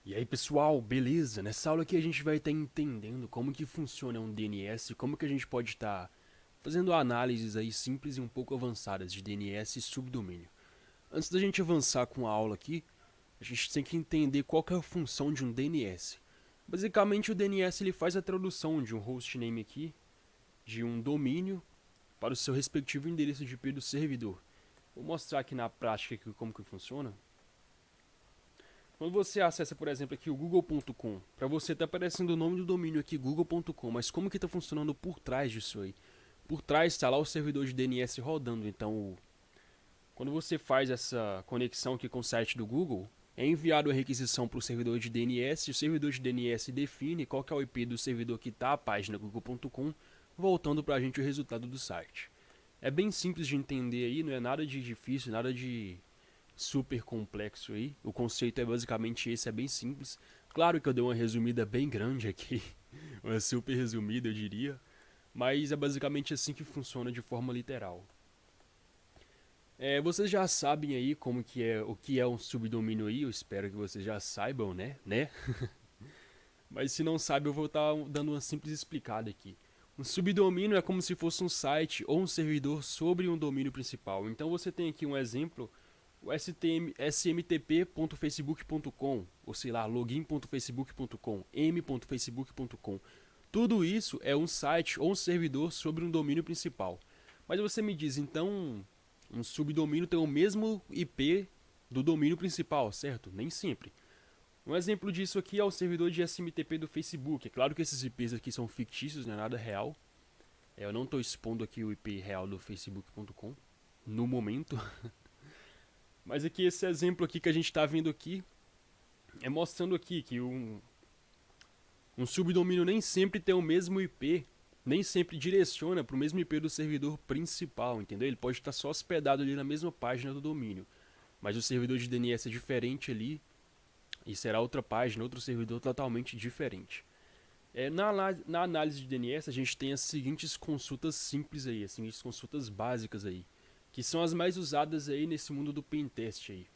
E aí pessoal, beleza? Nessa aula aqui a gente vai estar entendendo como que funciona um DNS, como que a gente pode estar fazendo análises aí simples e um pouco avançadas de DNS e subdomínio. Antes da gente avançar com a aula aqui, a gente tem que entender qual que é a função de um DNS. Basicamente o DNS ele faz a tradução de um hostname aqui, de um domínio, para o seu respectivo endereço de IP do servidor. Vou mostrar aqui na prática aqui como que funciona. Quando você acessa, por exemplo, aqui o google.com, para você está aparecendo o nome do domínio aqui google.com, mas como que está funcionando por trás disso aí? Por trás está lá o servidor de DNS rodando, então quando você faz essa conexão aqui com o site do Google, é enviado a requisição para o servidor de DNS, e o servidor de DNS define qual que é o IP do servidor que está a página google.com, voltando para a gente o resultado do site. É bem simples de entender aí, não é nada de difícil, nada de super complexo aí. O conceito é basicamente esse, é bem simples. Claro que eu dei uma resumida bem grande aqui, uma super resumida eu diria, mas é basicamente assim que funciona de forma literal. Vocês já sabem aí como que é o que é um subdomínio aí, eu espero que vocês já saibam, né? Mas se não sabe, eu vou estar dando uma simples explicada aqui. Um subdomínio é como se fosse um site ou um servidor sobre um domínio principal. Então você tem aqui um exemplo, o smtp.facebook.com, ou sei lá, login.facebook.com, m.facebook.com. Tudo isso é um site ou um servidor sobre um domínio principal. Mas você me diz, então, um subdomínio tem o mesmo IP do domínio principal, certo? Nem sempre. Um exemplo disso aqui é o servidor de SMTP do Facebook. É claro que esses IPs aqui são fictícios, não é nada real. Eu não estou expondo aqui o IP real do facebook.com no momento. Mas aqui esse exemplo aqui que a gente está vendo aqui é mostrando aqui que um subdomínio nem sempre tem o mesmo IP, nem sempre direciona para o mesmo IP do servidor principal, entendeu? Ele pode estar só hospedado ali na mesma página do domínio, mas o servidor de DNS é diferente ali e será outra página, outro servidor totalmente diferente. Na análise de DNS, a gente tem as seguintes consultas simples aí, as seguintes consultas básicas aí, que são as mais usadas aí nesse mundo do pentest aí.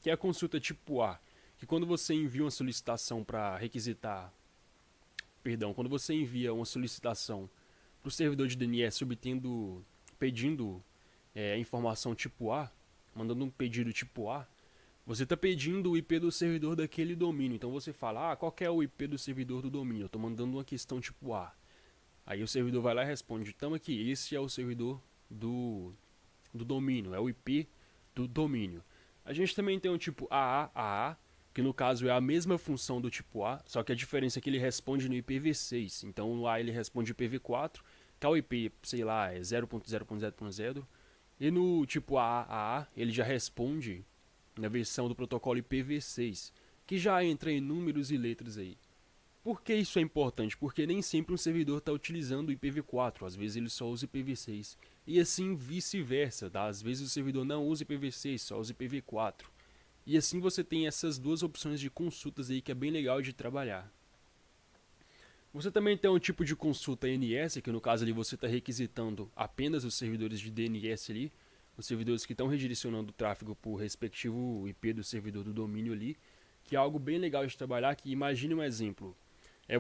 Que é a consulta tipo A, que quando você envia uma solicitação para requisitar, perdão, quando você envia uma solicitação para o servidor de DNS pedindo informação tipo A, mandando um pedido tipo A, você está pedindo o IP do servidor daquele domínio. Então você fala, qual que é o IP do servidor do domínio? Eu estou mandando uma questão tipo A. Aí o servidor vai lá e responde, então aqui, esse é o servidor do domínio, é o IP do domínio. A gente também tem o tipo AA, que no caso é a mesma função do tipo A, só que a diferença é que ele responde no IPv6. Então no A ele responde IPv4, que é o IP, sei lá, é 0.0.0.0. E no tipo AAA ele já responde na versão do protocolo IPv6, que já entra em números e letras aí. Por que isso é importante? Porque nem sempre um servidor está utilizando o IPv4, às vezes ele só usa IPv6. E assim vice-versa, tá? Às vezes o servidor não usa IPv6, só usa IPv4. E assim você tem essas duas opções de consultas aí que é bem legal de trabalhar. Você também tem um tipo de consulta NS, que no caso ali você está requisitando apenas os servidores de DNS ali, os servidores que estão redirecionando o tráfego para o respectivo IP do servidor do domínio ali, que é algo bem legal de trabalhar, que imagine um exemplo.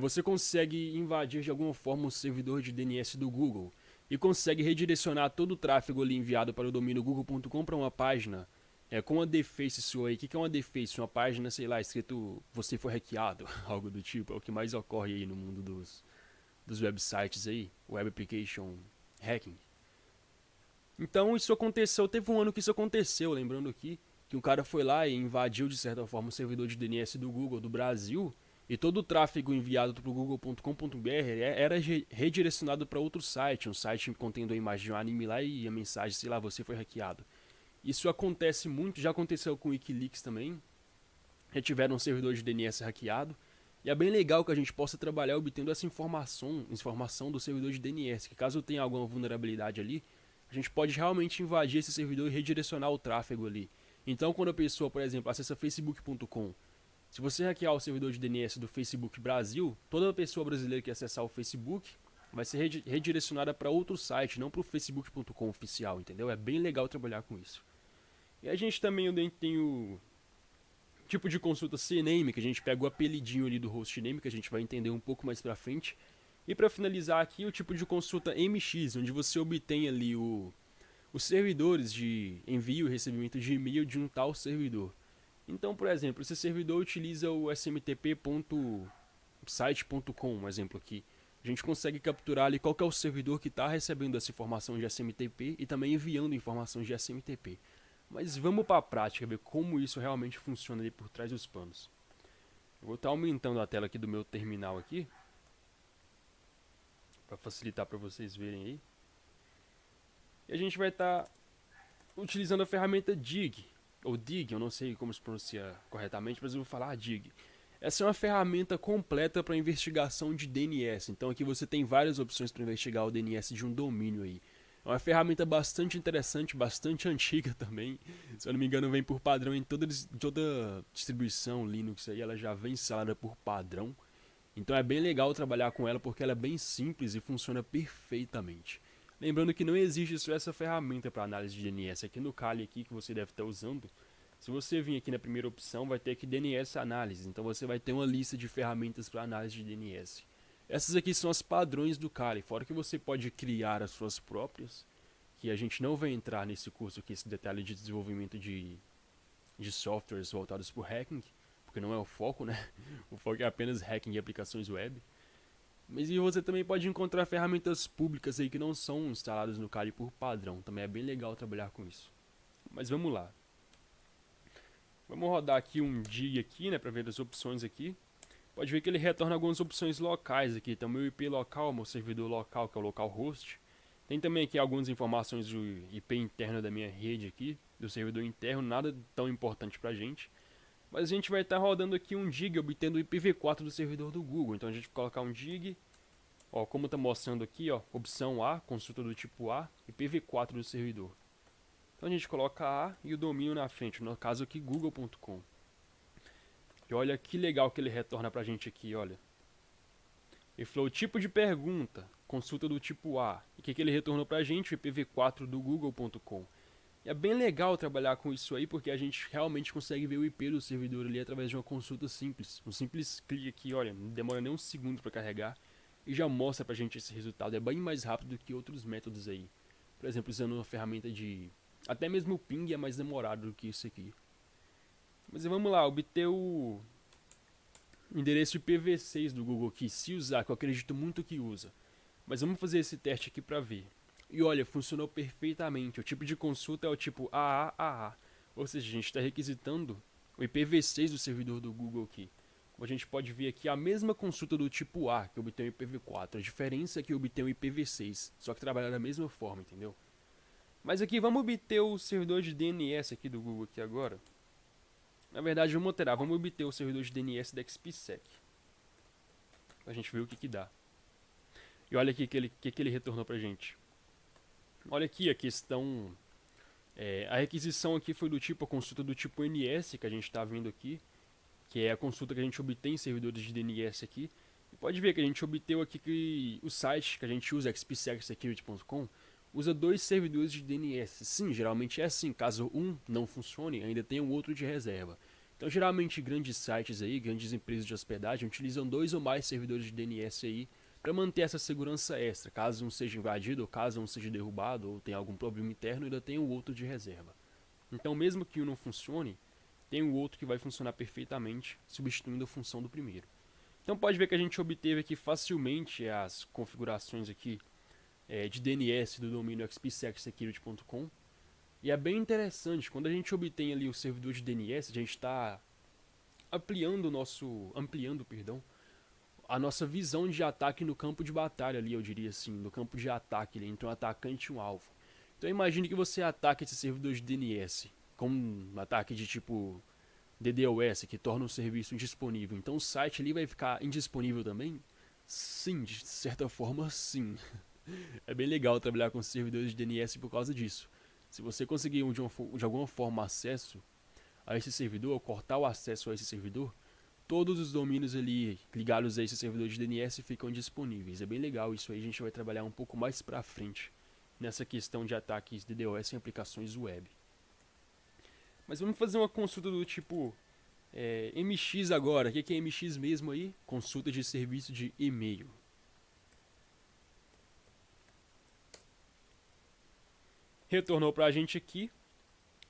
Você consegue invadir de alguma forma o servidor de DNS do Google e consegue redirecionar todo o tráfego ali enviado para o domínio google.com para uma página com uma deface sua aí. O que é uma deface? Uma página, sei lá, escrito você foi hackeado, algo do tipo. É o que mais ocorre aí no mundo dos websites aí, web application hacking. Então isso aconteceu, teve um ano que isso aconteceu, lembrando aqui, que um cara foi lá e invadiu de certa forma o servidor de DNS do Google do Brasil e todo o tráfego enviado para o google.com.br era redirecionado para outro site, um site contendo a imagem de um anime lá e a mensagem, sei lá, você foi hackeado. Isso acontece muito, já aconteceu com o Wikileaks também, já tiveram um servidor de DNS hackeado, e é bem legal que a gente possa trabalhar obtendo essa informação do servidor de DNS, que caso tenha alguma vulnerabilidade ali, a gente pode realmente invadir esse servidor e redirecionar o tráfego ali. Então, quando a pessoa, por exemplo, acessa facebook.com, se você hackear o servidor de DNS do Facebook Brasil, toda pessoa brasileira que acessar o Facebook vai ser redirecionada para outro site, não para o facebook.com oficial, entendeu? É bem legal trabalhar com isso. E a gente também tem Tipo de consulta CNAME, que a gente pega o apelidinho ali do hostname, que a gente vai entender um pouco mais pra frente. E para finalizar aqui, o tipo de consulta MX, onde você obtém ali os servidores de envio e recebimento de e-mail de um tal servidor. Então, por exemplo, esse servidor utiliza o smtp.site.com, um exemplo aqui. A gente consegue capturar ali qual que é o servidor que está recebendo essa informação de SMTP e também enviando informações de SMTP. Mas vamos para a prática, ver como isso realmente funciona ali por trás dos panos. Eu vou estar aumentando a tela aqui do meu terminal aqui, para facilitar para vocês verem aí. E a gente vai estar utilizando a ferramenta Dig, ou Dig, eu não sei como se pronuncia corretamente, mas eu vou falar Dig. Essa é uma ferramenta completa para investigação de DNS. Então aqui você tem várias opções para investigar o DNS de um domínio aí. É uma ferramenta bastante interessante, bastante antiga também. Se eu não me engano, vem por padrão em toda distribuição Linux aí, ela já vem instalada por padrão. Então é bem legal trabalhar com ela porque ela é bem simples e funciona perfeitamente. Lembrando que não existe só essa ferramenta para análise de DNS. Aqui no Kali aqui que você deve estar usando, se você vir aqui na primeira opção, vai ter aqui DNS Análise. Então você vai ter uma lista de ferramentas para análise de DNS. Essas aqui são as padrões do Kali, fora que você pode criar as suas próprias, que a gente não vai entrar nesse curso aqui, esse detalhe de desenvolvimento de softwares voltados para o hacking, porque não é o foco, né? O foco é apenas hacking de aplicações web. Mas e você também pode encontrar ferramentas públicas aí que não são instaladas no Kali por padrão. Também é bem legal trabalhar com isso. Mas vamos lá. Vamos rodar aqui um dig aqui, né, para ver as opções aqui. Pode ver que ele retorna algumas opções locais aqui. Então meu IP local, meu servidor local, que é o localhost. Tem também aqui algumas informações do IP interno da minha rede aqui, do servidor interno, nada tão importante pra gente. Mas a gente vai estar rodando aqui um dig obtendo o IPv4 do servidor do Google. Então a gente vai colocar um dig, ó, como está mostrando aqui, ó, opção A, consulta do tipo A, IPv4 do servidor. Então a gente coloca A e o domínio na frente, no caso aqui google.com. E olha que legal que ele retorna pra gente aqui, olha. Ele falou tipo de pergunta, consulta do tipo A. E o que ele retornou pra gente? O IPv4 do google.com. E é bem legal trabalhar com isso aí, porque a gente realmente consegue ver o IP do servidor ali através de uma consulta simples. Um simples clique aqui, olha, não demora nem um segundo para carregar e já mostra pra gente esse resultado. É bem mais rápido do que outros métodos aí. Por exemplo, usando uma ferramenta de... Até mesmo o ping é mais demorado do que isso aqui. Mas vamos lá, obter o endereço IPv6 do Google aqui, se usar, que eu acredito muito que usa. Mas vamos fazer esse teste aqui para ver. E olha, funcionou perfeitamente. O tipo de consulta é o tipo AAAA. Ou seja, a gente está requisitando o IPv6 do servidor do Google aqui. Como a gente pode ver aqui, a mesma consulta do tipo A, que obtém o IPv4. A diferença é que obtém o IPv6, só que trabalha da mesma forma, entendeu? Mas aqui, vamos obter o servidor de DNS aqui do Google aqui agora. Na verdade, vamos alterar. Vamos obter o servidor de DNS da XPSec. Pra gente ver o que dá. E olha aqui que ele retornou pra gente. Olha aqui a questão... a requisição aqui foi do tipo, a consulta do tipo NS, que a gente está vendo aqui. Que é a consulta que a gente obtém em servidores de DNS aqui. E pode ver que a gente obteve aqui que o site que a gente usa, xpsecsecurity.com, usa 2 servidores de DNS. Sim, geralmente é assim. Caso um não funcione, ainda tem o outro de reserva. Então, geralmente, grandes sites aí, grandes empresas de hospedagem, utilizam 2 ou mais servidores de DNS aí para manter essa segurança extra. Caso um seja invadido, ou caso um seja derrubado, ou tenha algum problema interno, ainda tem o outro de reserva. Então, mesmo que um não funcione, tem o outro que vai funcionar perfeitamente, substituindo a função do primeiro. Então, pode ver que a gente obteve aqui facilmente as configurações aqui de DNS do domínio xpsecsecurity.com. E é bem interessante, quando a gente obtém ali o servidor de DNS, a gente está ampliando a nossa visão de ataque no campo de batalha ali, eu diria assim, no campo de ataque ali, entre um atacante e um alvo. Então imagine que você ataca esse servidor de DNS, com um ataque de tipo DDoS, que torna o serviço indisponível. Então o site ali vai ficar indisponível também? Sim, de certa forma sim. É bem legal trabalhar com servidores de DNS por causa disso. Se você conseguir de alguma forma acesso a esse servidor, ou cortar o acesso a esse servidor, todos os domínios ali ligados a esse servidor de DNS ficam disponíveis. É bem legal isso aí, a gente vai trabalhar um pouco mais pra frente nessa questão de ataques DDoS em aplicações web. Mas vamos fazer uma consulta do tipo MX agora, o que é MX mesmo aí? Consulta de serviço de e-mail. Retornou pra gente aqui.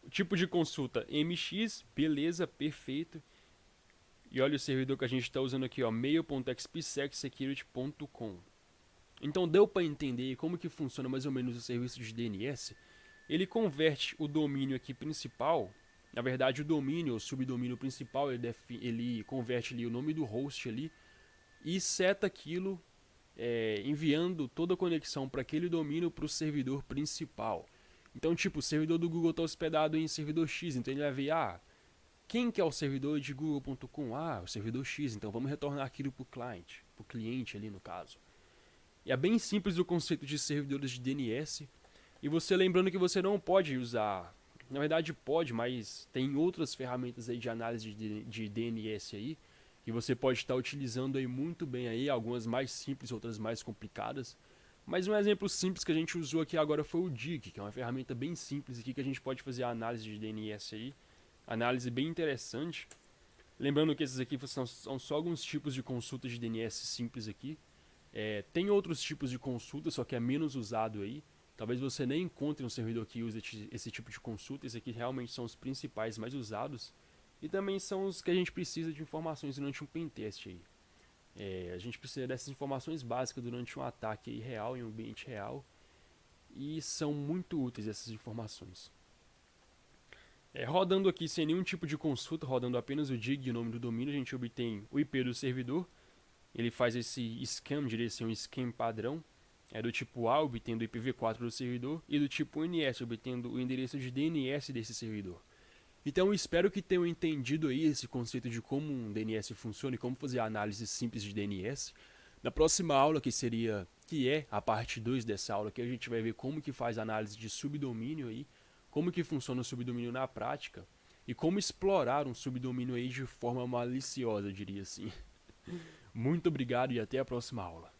O tipo de consulta MX, beleza, perfeito. E olha o servidor que a gente está usando aqui, ó, mail.xpsecSecurity.com. Então deu para entender como que funciona mais ou menos o serviço de DNS. Ele converte o domínio aqui principal, na verdade o domínio, o subdomínio principal, ele converte ali o nome do host ali e seta aquilo, enviando toda a conexão para aquele domínio para o servidor principal. Então, tipo, o servidor do Google está hospedado em servidor X, então ele vai ver, quem que é o servidor de google.com? O servidor X, então vamos retornar aquilo para o cliente ali no caso. E é bem simples o conceito de servidores de DNS. E você lembrando que você não pode usar, na verdade pode, mas tem outras ferramentas aí de análise de DNS aí, que você pode estar utilizando aí muito bem aí, algumas mais simples, outras mais complicadas. Mas um exemplo simples que a gente usou aqui agora foi o Dig, que é uma ferramenta bem simples aqui que a gente pode fazer a análise de DNS aí. Análise bem interessante. Lembrando que esses aqui são só alguns tipos de consultas de DNS simples aqui. Tem outros tipos de consulta, só que é menos usado aí. Talvez você nem encontre um servidor que use esse tipo de consulta. Esses aqui realmente são os principais mais usados. E também são os que a gente precisa de informações durante um pentest aí. A gente precisa dessas informações básicas durante um ataque aí real, em um ambiente real. E são muito úteis essas informações. Rodando aqui sem nenhum tipo de consulta, rodando apenas o DIG e o nome do domínio, a gente obtém o IP do servidor. Ele faz esse scan, diria assim, um scan padrão. Do tipo A, obtendo o IPv4 do servidor, e do tipo NS, obtendo o endereço de DNS desse servidor. Então espero que tenham entendido aí esse conceito de como um DNS funciona e como fazer a análise simples de DNS. Na próxima aula, que é a parte 2 dessa aula, que a gente vai ver como que faz a análise de subdomínio aí, como que funciona o subdomínio na prática e como explorar um subdomínio aí de forma maliciosa, eu diria assim. Muito obrigado e até a próxima aula.